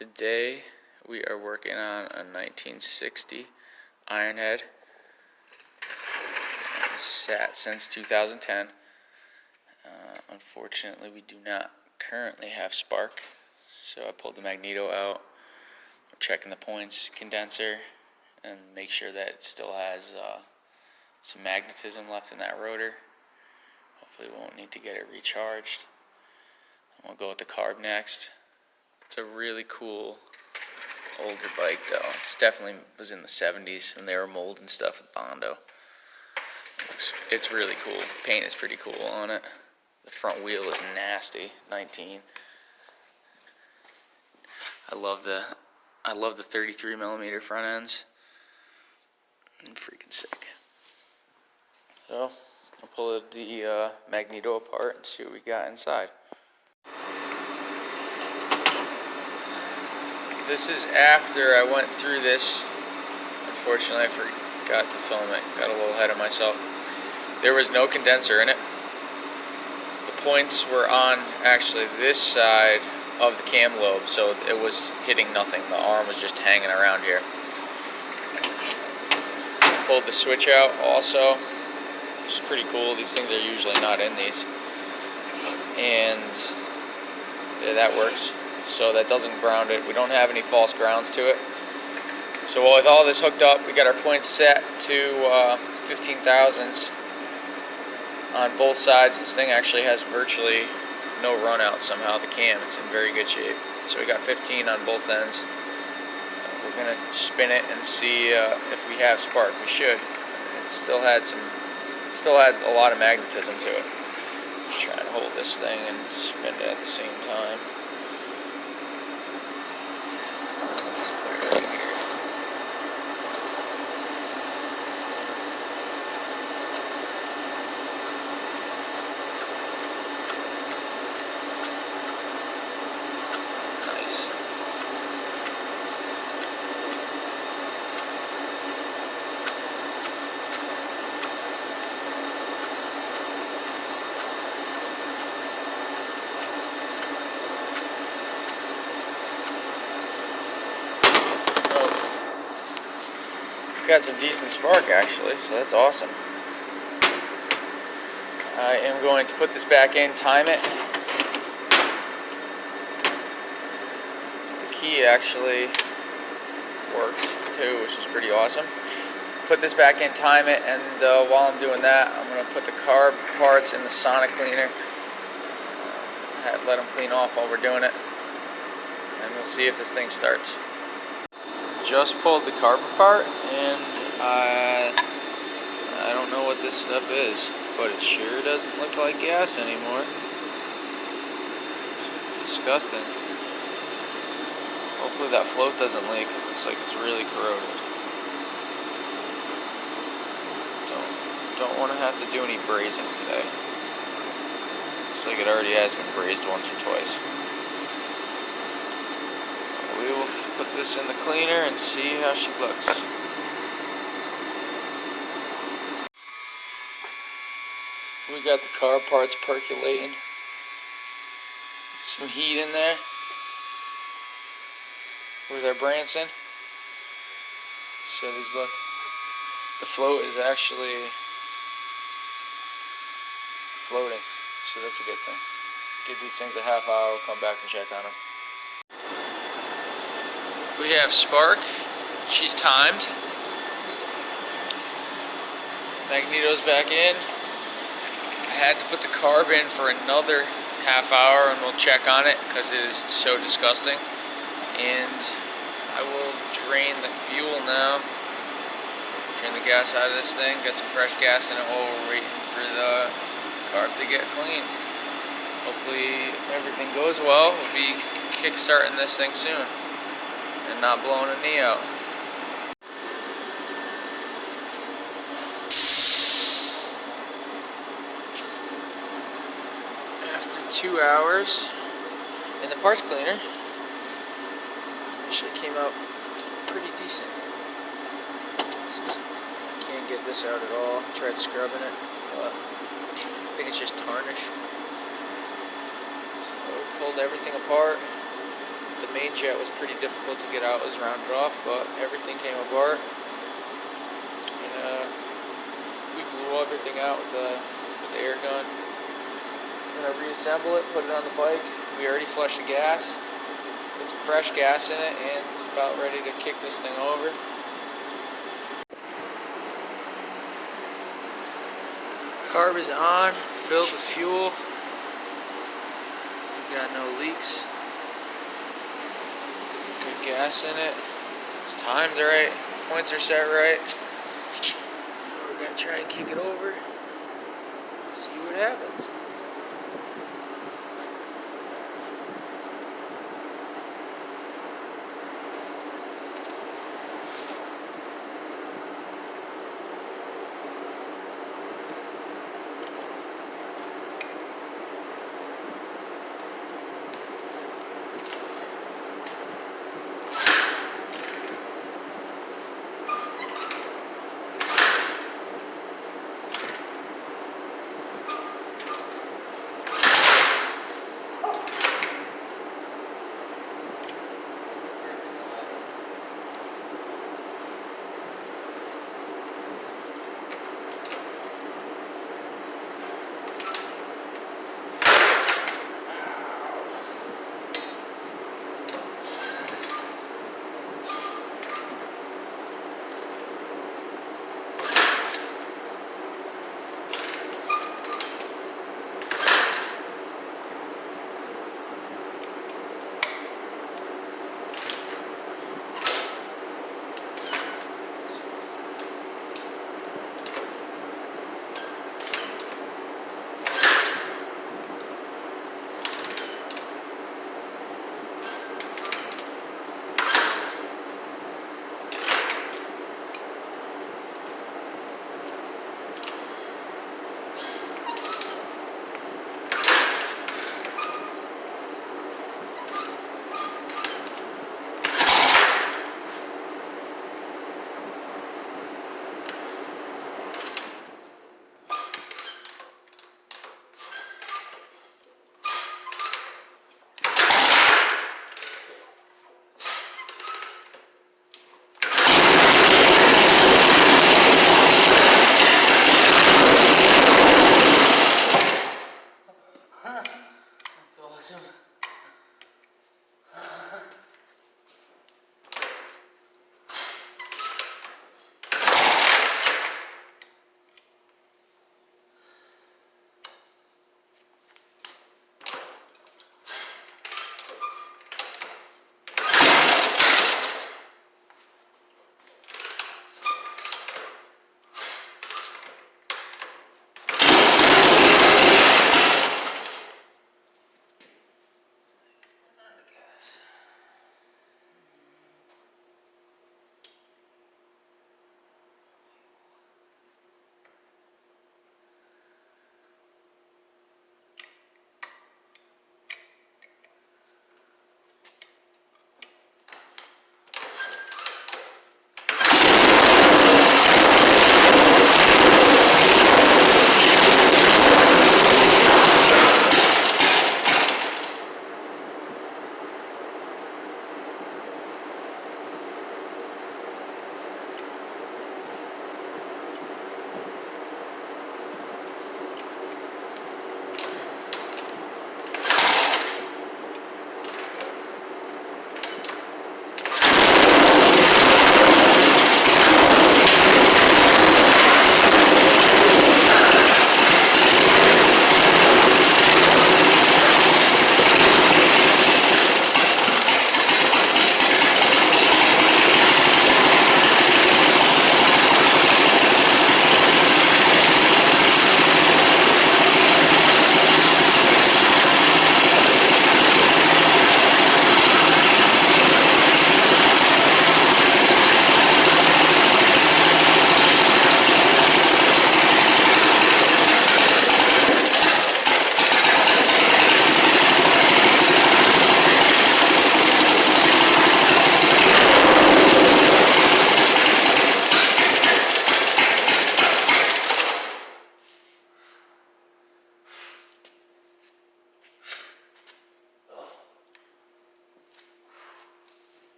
Today we are working on a 1960 Ironhead. It's sat since 2010. Unfortunately, we do not currently have spark, so I pulled the magneto out. I'm checking the points condenser and make sure that it still has some magnetism left in that rotor. Hopefully we won't need to get it recharged. We'll go with the carb next. It's a really cool older bike though. It's definitely was in the 70s when they were molding stuff with Bondo. It's really cool. Paint is pretty cool on it. The front wheel is nasty, 19. I love the 33 millimeter front ends. I'm freaking sick. So I'll pull the magneto apart and see what we got inside. This is after I went through this. Unfortunately, I forgot to film it. Got a little ahead of myself. There was no condenser in it. The points were on actually this side of the cam lobe, so it was hitting nothing. The arm was just hanging around here. Pulled the switch out also. It's pretty cool. These things are usually not in these. And yeah, that works. So that doesn't ground it. We don't have any false grounds to it. So with all this hooked up, we got our points set to 15 thousandths on both sides. This thing actually has virtually no run out somehow. The cam, it's in very good shape. So we got 15 on both ends. We're gonna spin it and see if we have spark. We should. It still had a lot of magnetism to it. So try and hold this thing and spin it at the same time. Got some decent spark actually, so that's awesome. I am going to put this back in, time it. The key actually works too, which is pretty awesome. Put this back in, time it, and while I'm doing that, I'm going to put the carb parts in the sonic cleaner. Let them clean off while we're doing it, and we'll see if this thing starts. Just pulled the carb apart, and I don't know what this stuff is, but it sure doesn't look like gas anymore. It's disgusting. Hopefully that float doesn't leak. It looks like it's really corroded. Don't want to have to do any brazing today. Looks like it already has been brazed once or twice. We will put this in the cleaner and see how she looks. We got the carb parts percolating. Some heat in there. Where's our Branson? So these look. The float is actually floating, so that's a good thing. Give these things a half hour, we'll come back and check on them. We have spark. She's timed. Magneto's back in. I had to put the carb in for another half hour and we'll check on it because it is so disgusting. And I will drain the fuel now. Drain the gas out of this thing. Get some fresh gas in it while we're waiting for the carb to get cleaned. Hopefully, if everything goes well, we'll be kick-starting this thing soon and not blowing a knee out. After 2 hours in the parts cleaner, actually came out pretty decent. Can't get this out at all. Tried scrubbing it, but I think it's just tarnish. So pulled everything apart. The main main jet was pretty difficult to get out. It was rounded off, but everything came apart. And we blew everything out with the air gun. We're gonna reassemble it, put it on the bike. We already flushed the gas, put some fresh gas in it, and it's about ready to kick this thing over. Carb is on, filled with fuel. We got no leaks. Good gas in it. It's timed right. Points are set right. We're gonna try and kick it over. See what happens.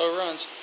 Oh, it runs.